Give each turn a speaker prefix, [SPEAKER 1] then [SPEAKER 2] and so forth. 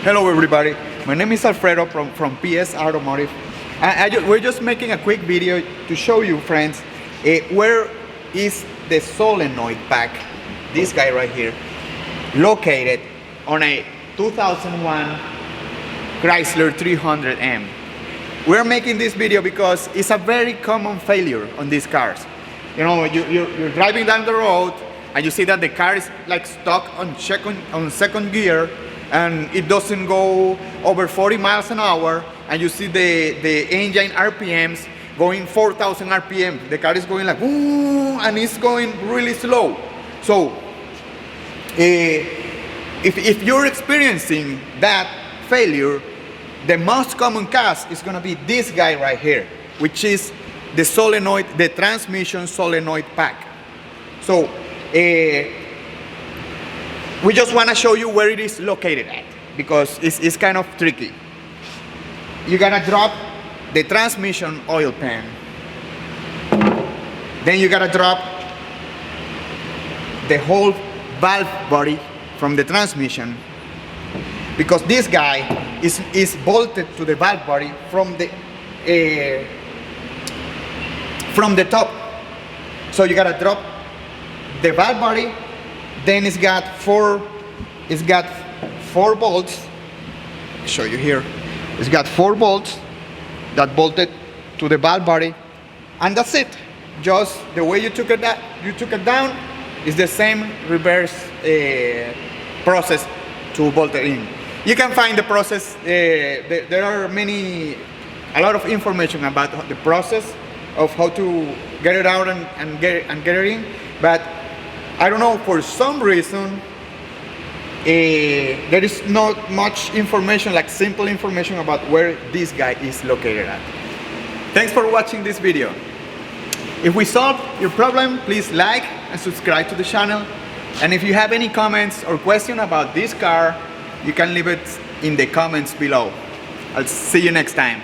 [SPEAKER 1] Hello everybody, my name is Alfredo from PS Automotive. We're just making a quick video to show you friends where is the solenoid pack, this guy right here, located on a 2001 Chrysler 300m. We're making this video because it's a very common failure on these cars. You know, you're driving down the road and you see that the car is like stuck on second gear and it doesn't go over 40 miles an hour, and you see the engine RPMs going 4,000 RPM. The car is going like, ooh, and it's going really slow. So if you're experiencing that failure, the most common cause is going to be this guy right here, which is the solenoid, the transmission solenoid pack. So we just want to show you where it is located at, because it's kind of tricky. You gotta drop the transmission oil pan, then you gotta drop the whole valve body from the transmission, because this guy is bolted to the valve body from the top. So you gotta drop the valve body. Then it's got four bolts. I'll show you here. It's got 4 bolts that bolted to the valve body, and that's it. Just the way you took it down is the same reverse process to bolt it in. You can find the process. There are a lot of information about the process of how to get it out and get it in, but I don't know, for some reason there is not much information, like simple information about where this guy is located at. Thanks for watching this video. If we solved your problem, please like and subscribe to the channel. And if you have any comments or question about this car, you can leave it in the comments below. I'll see you next time.